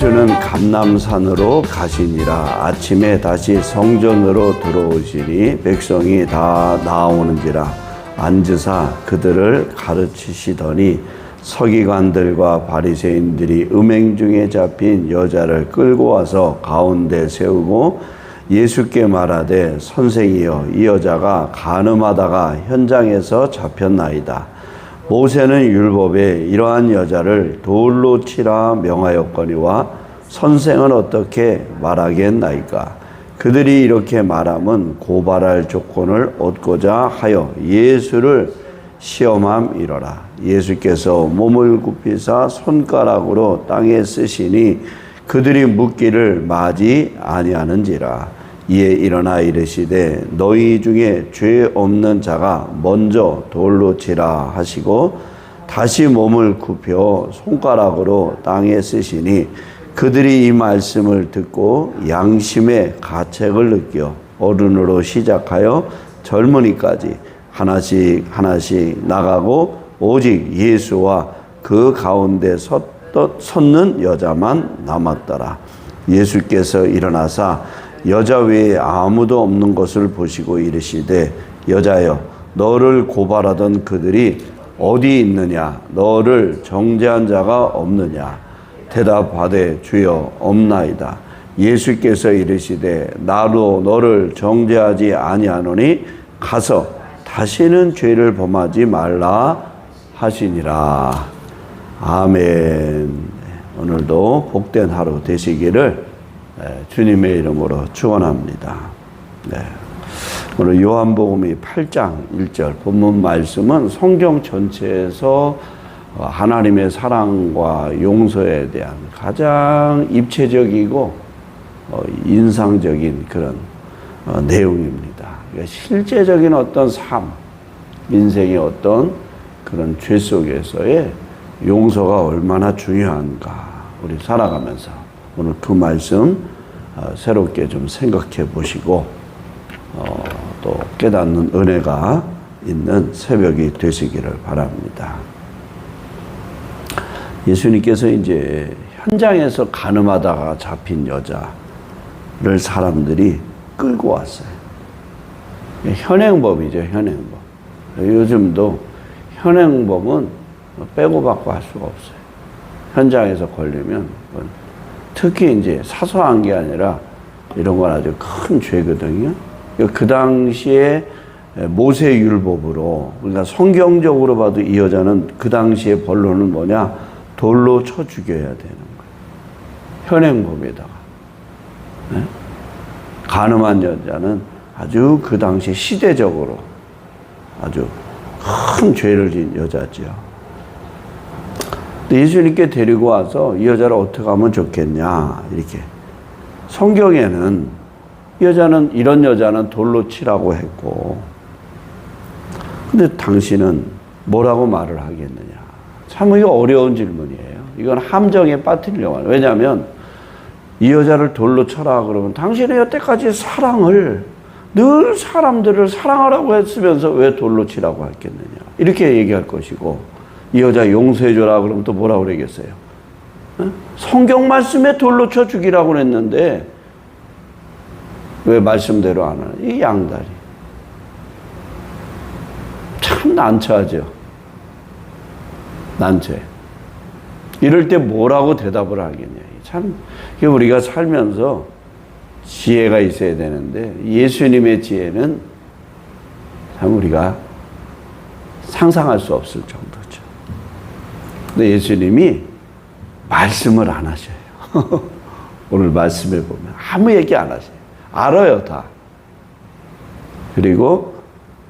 예수는 감람산으로 가시니라. 아침에 다시 성전으로 들어오시니 백성이 다 나오는지라. 앉으사 그들을 가르치시더니 서기관들과 바리새인들이 음행 중에 잡힌 여자를 끌고 와서 가운데 세우고 예수께 말하되 선생이여, 이 여자가 간음하다가 현장에서 잡혔나이다. 모세는 율법에 이러한 여자를 돌로 치라 명하였거니와 선생은 어떻게 말하겠나이까? 그들이 이렇게 말함은 고발할 조건을 얻고자 하여 예수를 시험함이로라. 예수께서 몸을 굽히사 손가락으로 땅에 쓰시니 그들이 묻기를 마지 아니하는지라. 이에 일어나 이르시되 너희 중에 죄 없는 자가 먼저 돌로 치라 하시고 다시 몸을 굽혀 손가락으로 땅에 쓰시니 그들이 이 말씀을 듣고 양심의 가책을 느껴 어른으로 시작하여 젊은이까지 하나씩 하나씩 나가고 오직 예수와 그 가운데 섰는 여자만 남았더라. 예수께서 일어나사 여자 외에 아무도 없는 것을 보시고 이르시되 여자여, 너를 고발하던 그들이 어디 있느냐? 너를 정죄한 자가 없느냐? 대답하되 주여 없나이다. 예수께서 이르시되 나도 너를 정죄하지 아니하노니 가서 다시는 죄를 범하지 말라 하시니라. 아멘. 오늘도 복된 하루 되시기를 주님의 이름으로 축원합니다. 네. 오늘 요한복음이 8장 1절 본문 말씀은 성경 전체에서 하나님의 사랑과 용서에 대한 가장 입체적이고 인상적인 그런 내용입니다. 그러니까 실제적인 어떤 삶, 인생의 어떤 그런 죄 속에서의 용서가 얼마나 중요한가 우리 살아가면서 오늘 그 말씀 새롭게 좀 생각해 보시고 또 깨닫는 은혜가 있는 새벽이 되시기를 바랍니다. 예수님께서 이제 현장에서 간음하다가 잡힌 여자를 사람들이 끌고 왔어요. 현행법이죠, 현행법. 요즘도 현행법은 빼고 박고 할 수가 없어요. 현장에서 걸리면 특히 이제 사소한 게 아니라 이런 건 아주 큰 죄거든요. 그 당시에 모세율법으로, 그러니까 성경적으로 봐도 이 여자는 그 당시에 벌로는 뭐냐? 돌로 쳐 죽여야 되는 거예요. 현행법에다가. 네? 간음한 여자는 아주 그 당시 시대적으로 아주 큰 죄를 지은 여자죠. 예수님께 데리고 와서 이 여자를 어떻게 하면 좋겠냐, 이렇게. 성경에는 이런 여자는 돌로 치라고 했고, 근데 당신은 뭐라고 말을 하겠느냐. 참 이거 어려운 질문이에요. 이건 함정에 빠뜨리려고 하는. 왜냐하면 이 여자를 돌로 쳐라 그러면 당신은 여태까지 사랑을, 늘 사람들을 사랑하라고 했으면서 왜 돌로 치라고 했겠느냐. 이렇게 얘기할 것이고, 이 여자 용서해줘라 그러면 또 뭐라고 그러겠어요? 성경 말씀에 돌로 쳐 죽이라고 했는데 왜 말씀대로 안 하나? 이 양다리. 참 난처하죠. 난처해. 이럴 때 뭐라고 대답을 하겠냐. 참 우리가 살면서 지혜가 있어야 되는데 예수님의 지혜는 참 우리가 상상할 수 없을 정도죠. 근데 예수님이 말씀을 안 하셔요. 오늘 말씀에 보면 아무 얘기 안 하셔요. 알아요, 다. 그리고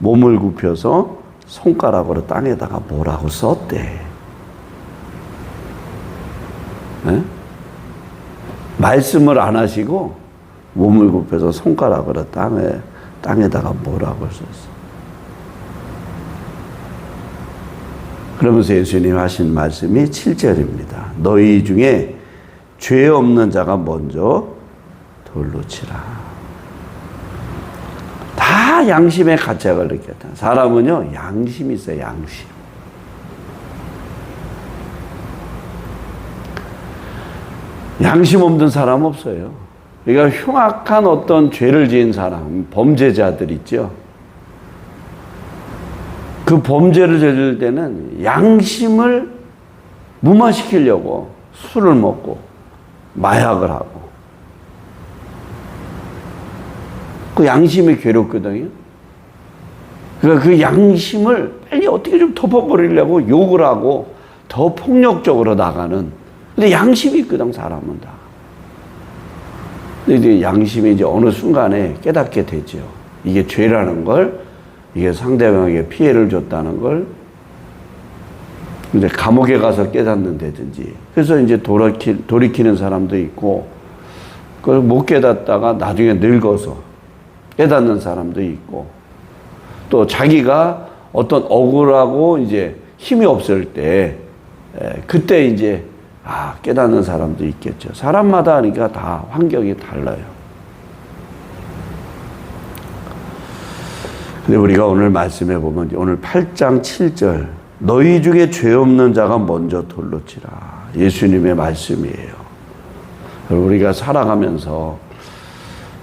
몸을 굽혀서 손가락으로 땅에다가 뭐라고 썼대. 네? 말씀을 안 하시고 몸을 굽혀서 손가락으로 땅에다가 뭐라고 썼어. 그러면서 예수님 하신 말씀이 7절입니다. 너희 중에 죄 없는 자가 먼저 돌로 치라. 다 양심의 가책을 느꼈다. 사람은요, 양심이 있어요, 양심. 양심 없는 사람 없어요. 그러니까 흉악한 어떤 죄를 지은 사람, 범죄자들 있죠. 그 범죄를 저질 때는 양심을 무마시키려고 술을 먹고 마약을 하고 그 양심이 괴롭거든요. 그러니까 그 양심을 빨리 어떻게 좀 덮어버리려고 욕을 하고 더 폭력적으로 나가는. 근데 양심이 있거든, 사람은 다. 근데 이제 양심이 이제 어느 순간에 깨닫게 되죠. 이게 죄라는 걸, 이게 상대방에게 피해를 줬다는 걸, 이제 감옥에 가서 깨닫는다든지. 그래서 이제 돌이키는 사람도 있고, 그걸 못 깨닫다가 나중에 늙어서 깨닫는 사람도 있고, 또 자기가 어떤 억울하고 이제 힘이 없을 때, 그때 이제 깨닫는 사람도 있겠죠. 사람마다 하니까 다 환경이 달라요. 근데 우리가 오늘 말씀해 보면 오늘 8장 7절 너희 중에 죄 없는 자가 먼저 돌로 치라. 예수님의 말씀이에요. 우리가 살아가면서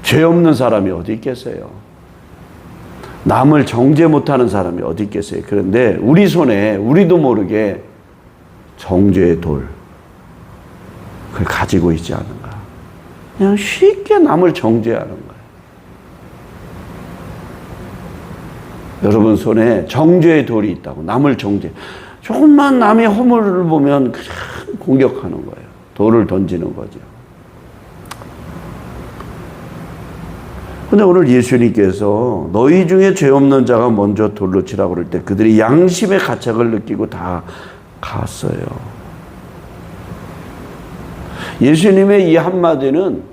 죄 없는 사람이 어디 있겠어요? 남을 정죄 못하는 사람이 어디 있겠어요? 그런데 우리 손에 우리도 모르게 정죄의 돌, 그걸 가지고 있지 않은가. 그냥 쉽게 남을 정죄하는 거예요. 여러분 손에 정죄의 돌이 있다고. 남을 정죄. 조금만 남의 허물을 보면 그냥 공격하는 거예요. 돌을 던지는 거죠. 근데 오늘 예수님께서 너희 중에 죄 없는 자가 먼저 돌로 치라고 그럴 때 그들이 양심의 가책을 느끼고 다 갔어요. 예수님의 이 한마디는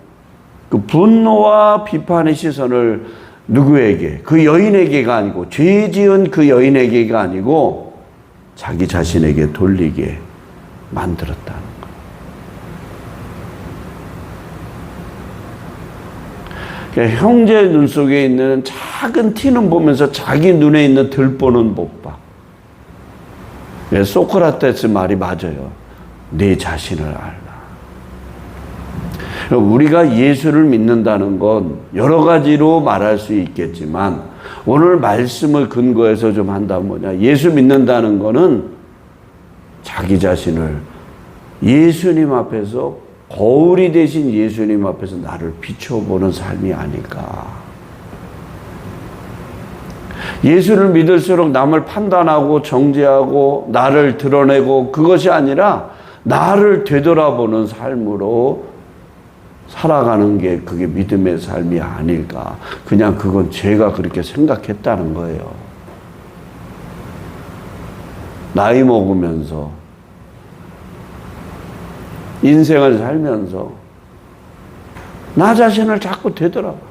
그 분노와 비판의 시선을 누구에게? 그 여인에게가 아니고, 죄 지은 그 여인에게가 아니고 자기 자신에게 돌리게 만들었다는 거예요. 그러니까 형제 눈 속에 있는 작은 티는 보면서 자기 눈에 있는 들보는 못 봐. 소크라테스 말이 맞아요. 내 자신을 알라. 우리가 예수를 믿는다는 건 여러 가지로 말할 수 있겠지만 오늘 말씀을 근거해서 좀 한다면 뭐냐. 예수 믿는다는 거는 자기 자신을 예수님 앞에서, 거울이 되신 예수님 앞에서 나를 비춰보는 삶이 아닐까. 예수를 믿을수록 남을 판단하고 정죄하고 나를 드러내고 그것이 아니라 나를 되돌아보는 삶으로 살아가는 게 그게 믿음의 삶이 아닐까. 그냥 그건 제가 그렇게 생각했다는 거예요. 나이 먹으면서 인생을 살면서 나 자신을 자꾸 되돌아봐.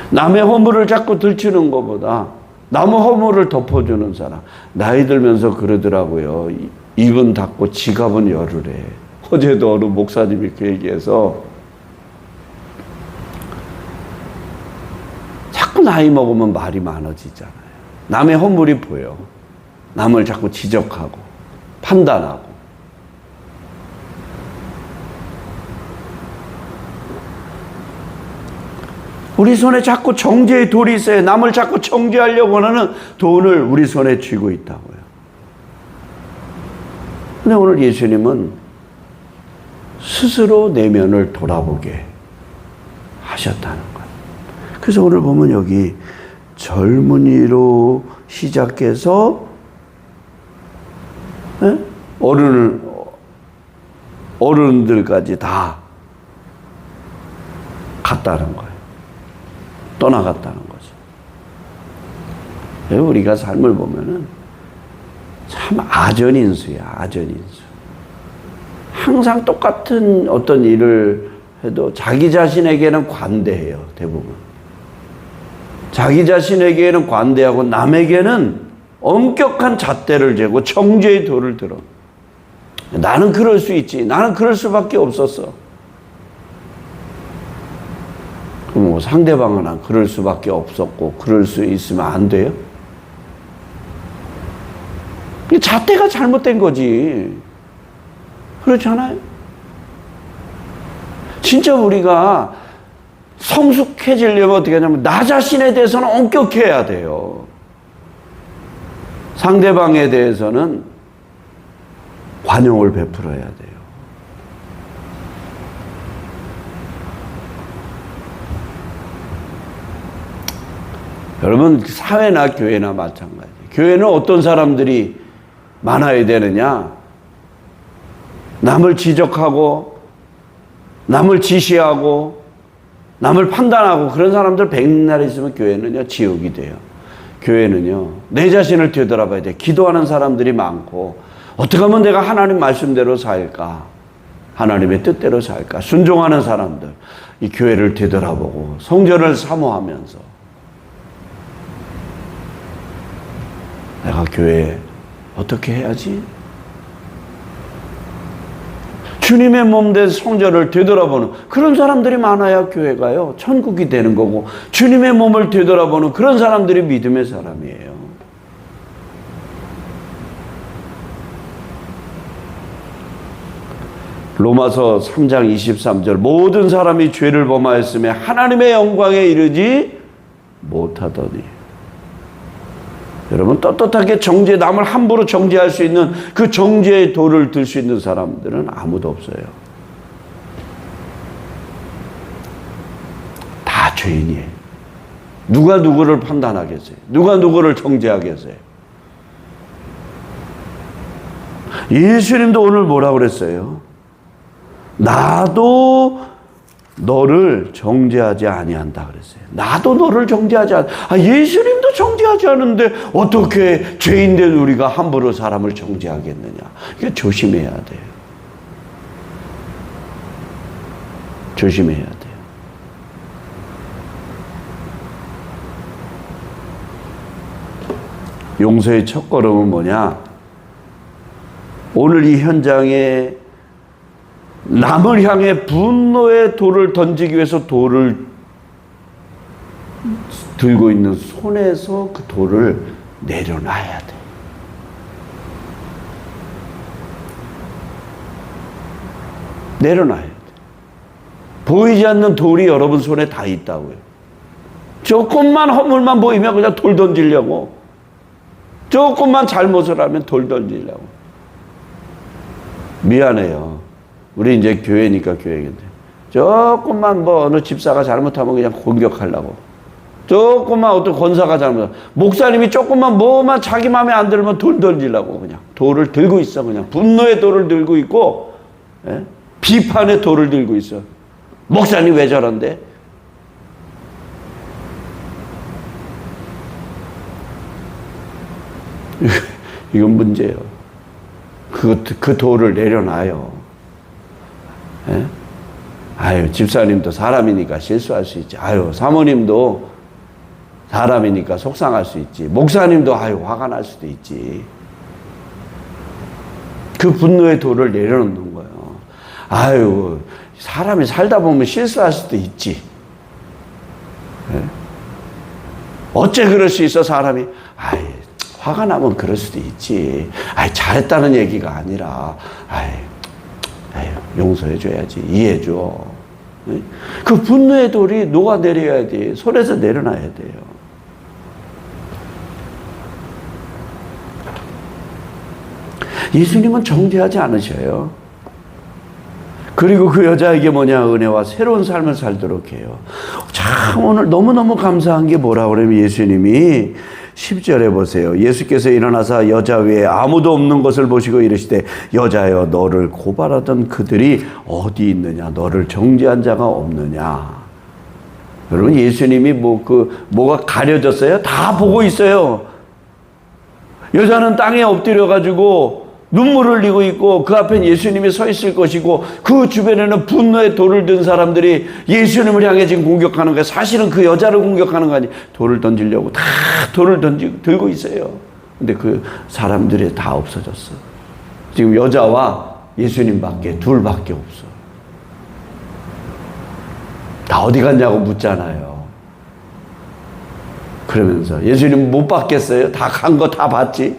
남의 허물을 자꾸 들추는 것보다 남의 허물을 덮어주는 사람. 나이 들면서 그러더라고요. 입은 닫고 지갑은 열으래. 어제도 어느 목사님이 그 얘기해서 자꾸 나이 먹으면 말이 많아지잖아요. 남의 허물이 보여. 남을 자꾸 지적하고 판단하고. 우리 손에 자꾸 정죄의 돌이 있어요. 남을 자꾸 정죄하려고 하는 돈을 우리 손에 쥐고 있다고요. 근데 오늘 예수님은 스스로 내면을 돌아보게 하셨다는 거예요. 그래서 오늘 보면 여기 젊은이로 시작해서 어른들까지 다 갔다는 거예요. 떠나갔다는 거죠. 우리가 삶을 보면은 참 아전인수야, 아전인수. 항상 똑같은 어떤 일을 해도 자기 자신에게는 관대해요, 대부분. 자기 자신에게는 관대하고 남에게는 엄격한 잣대를 재고 정죄의 돌을 들어. 나는 그럴 수 있지. 나는 그럴 수밖에 없었어. 그럼 뭐 상대방은 그럴 수밖에 없었고 그럴 수 있으면 안 돼요? 잣대가 잘못된 거지. 그렇잖아요. 진짜 우리가 성숙해지려면 어떻게 하냐면 나 자신에 대해서는 엄격해야 돼요. 상대방에 대해서는 관용을 베풀어야 돼요. 여러분, 사회나 교회나 마찬가지. 교회는 어떤 사람들이 많아야 되느냐? 남을 지적하고, 남을 지시하고, 남을 판단하고 그런 사람들 백날 있으면 교회는요, 지옥이 돼요. 교회는요, 내 자신을 되돌아봐야 돼. 기도하는 사람들이 많고, 어떻게 하면 내가 하나님 말씀대로 살까? 하나님의 뜻대로 살까? 순종하는 사람들, 이 교회를 되돌아보고, 성전을 사모하면서, 내가 교회에 어떻게 해야지? 주님의 몸 된 성전을 되돌아보는 그런 사람들이 많아야 교회가요, 천국이 되는 거고, 주님의 몸을 되돌아보는 그런 사람들이 믿음의 사람이에요. 로마서 3장 23절, 모든 사람이 죄를 범하였으며 하나님의 영광에 이르지 못하더니. 여러분, 떳떳하게 남을 함부로 정죄할 수 있는 그 정죄의 도를 들 수 있는 사람들은 아무도 없어요. 다 죄인이에요. 누가 누구를 판단하겠어요? 누가 누구를 정죄하겠어요? 예수님도 오늘 뭐라고 그랬어요? 나도 너를 정죄하지 아니한다 그랬어요. 나도 너를 정죄하지 예수님도 정죄하지 않은데 어떻게 죄인된 우리가 함부로 사람을 정죄하겠느냐. 이게 조심해야 돼요. 조심해야 돼요. 용서의 첫걸음은 뭐냐? 오늘 이 현장에 남을 향해 분노의 돌을 던지기 위해서 돌을 들고 있는 손에서 그 돌을 내려놔야 돼. 내려놔야 돼. 보이지 않는 돌이 여러분 손에 다 있다고요. 조금만 허물만 보이면 그냥 돌 던지려고. 조금만 잘못을 하면 돌 던지려고. 미안해요. 우리 이제 교회니까 교회인데 조금만 어느 집사가 잘못하면 그냥 공격하려고. 조금만 어떤 권사가 잘못하면, 목사님이 조금만 뭐만 자기 마음에 안 들면 돌 던지려고 그냥 돌을 들고 있어. 그냥 분노의 돌을 들고 있고, 예? 비판의 돌을 들고 있어. 목사님 왜 저런데? 이건 문제예요. 그 돌을 내려놔요. 예? 아유, 집사님도 사람이니까 실수할 수 있지. 아유, 사모님도 사람이니까 속상할 수 있지. 목사님도 아유, 화가 날 수도 있지. 그 분노의 돌을 내려놓는 거예요. 아유, 사람이 살다 보면 실수할 수도 있지. 예? 어째 그럴 수 있어, 사람이? 아유, 화가 나면 그럴 수도 있지. 아유, 잘했다는 얘기가 아니라, 아유, 용서해줘야지. 이해해줘. 그 분노의 돌이 녹아내려야 돼. 손에서 내려놔야 돼요. 예수님은 정죄하지 않으셔요. 그리고 그 여자에게 뭐냐? 은혜와 새로운 삶을 살도록 해요. 참 오늘 너무너무 감사한 게 뭐라 그러면 예수님이 10절에 보세요. 예수께서 일어나사 여자 외에 아무도 없는 것을 보시고 이르시되 여자여 너를 고발하던 그들이 어디 있느냐? 너를 정죄한 자가 없느냐? 여러분, 예수님이 뭐가 가려졌어요? 다 보고 있어요. 여자는 땅에 엎드려 가지고 눈물을 흘리고 있고 그 앞엔 예수님이 서 있을 것이고 그 주변에는 분노의 돌을 든 사람들이 예수님을 향해 지금 공격하는 거예요. 사실은 그 여자를 공격하는 거 아니에요. 돌을 던지려고 다 돌을 들고 있어요. 근데 그 사람들이 다 없어졌어. 지금 여자와 예수님밖에 둘밖에 없어. 다 어디 갔냐고 묻잖아요. 그러면서 예수님 못 봤겠어요? 다 간 거 다 봤지?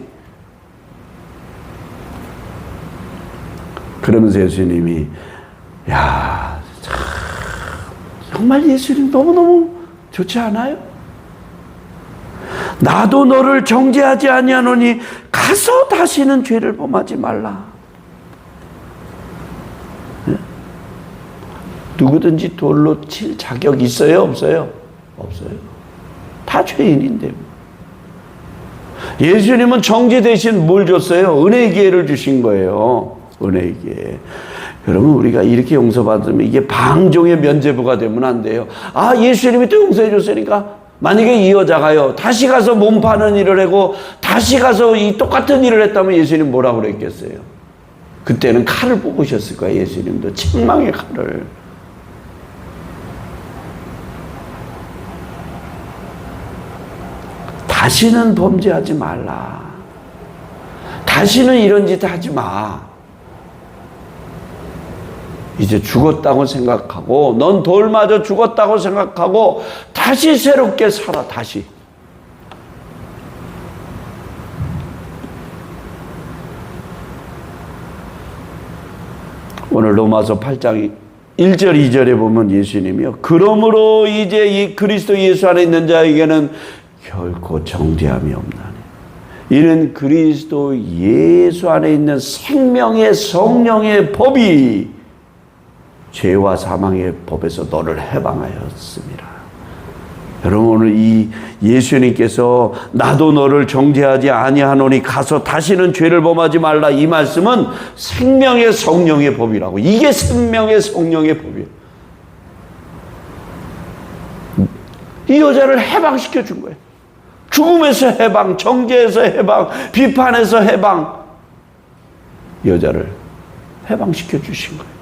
그러면서 예수님이 야, 참, 정말 예수님 너무너무 좋지 않아요? 나도 너를 정죄하지 아니하노니 가서 다시는 죄를 범하지 말라. 네? 누구든지 돌로 칠 자격 있어요? 없어요? 없어요. 다 죄인인데. 예수님은 정죄 대신 뭘 줬어요? 은혜의 기회를 주신 거예요. 은혜의 기회. 여러분, 우리가 이렇게 용서받으면 이게 방종의 면죄부가 되면 안 돼요. 아, 예수님이 또 용서해 줬으니까 만약에 이 여자가요, 다시 가서 몸 파는 일을 하고 다시 가서 이 똑같은 일을 했다면 예수님 뭐라고 그랬겠어요? 그때는 칼을 뽑으셨을 거예요. 예수님도 책망의 칼을. 다시는 범죄하지 말라. 다시는 이런 짓 하지 마. 이제 죽었다고 생각하고, 넌 돌 맞아 죽었다고 생각하고 다시 새롭게 살아. 다시. 오늘 로마서 8장 1절 2절에 보면 예수님이요, 그러므로 이제 이 그리스도 예수 안에 있는 자에게는 결코 정죄함이 없나니 이는 그리스도 예수 안에 있는 생명의 성령의 법이 죄와 사망의 법에서 너를 해방하였습니다. 여러분, 오늘 이 예수님께서 나도 너를 정죄하지 아니하노니 가서 다시는 죄를 범하지 말라, 이 말씀은 생명의 성령의 법이라고. 이게 생명의 성령의 법이에요. 이 여자를 해방시켜 준 거예요. 죽음에서 해방, 정죄에서 해방, 비판에서 해방. 여자를 해방시켜 주신 거예요.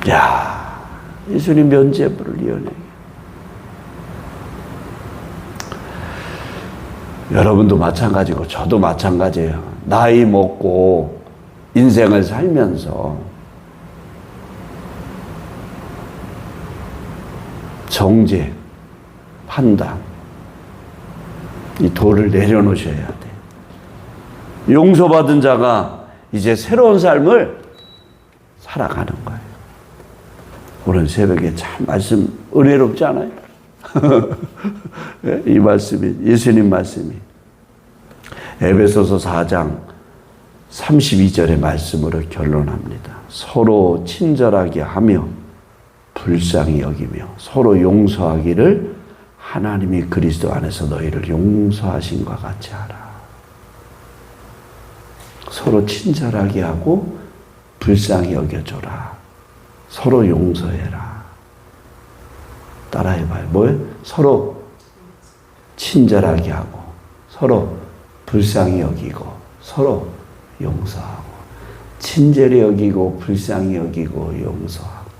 야, 예수님 면죄부를 이어내게. 여러분도 마찬가지고 저도 마찬가지예요. 나이 먹고 인생을 살면서 정죄, 판단, 이 돌을 내려놓으셔야 돼. 용서받은 자가 이제 새로운 삶을 살아가는 거예요. 오늘 새벽에 참 말씀 은혜롭지 않아요? 이 말씀이, 예수님 말씀이 에베소서 4장 32절의 말씀으로 결론합니다. 서로 친절하게 하며 불쌍히 여기며 서로 용서하기를 하나님이 그리스도 안에서 너희를 용서하신 것 같이 하라. 서로 친절하게 하고 불쌍히 여겨줘라. 서로 용서해라. 따라해봐요. 뭐예요? 서로 친절하게 하고 서로 불쌍히 여기고 서로 용서하고, 친절히 여기고 불쌍히 여기고 용서하고,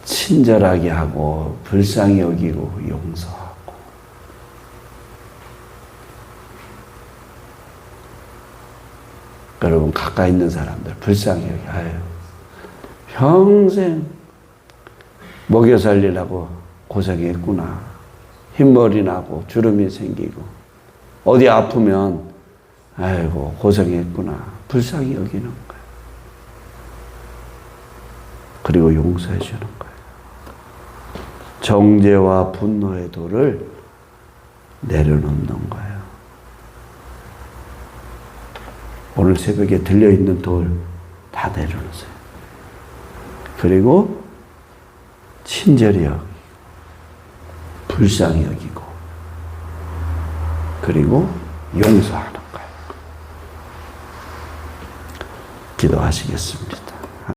친절하게 하고 불쌍히 여기고 용서하고. 여러분, 가까이 있는 사람들 불쌍히 여기. 아유, 평생 먹여 살리려고 고생했구나. 흰머리 나고 주름이 생기고 어디 아프면 아이고 고생했구나. 불쌍히 여기는 거예요. 그리고 용서해 주는 거예요. 정죄와 분노의 돌을 내려놓는 거예요. 오늘 새벽에 들려있는 돌 다 내려놓으세요. 그리고 친절히 여기고 불쌍히 여기고 그리고 용서하는 거예요. 기도하시겠습니다.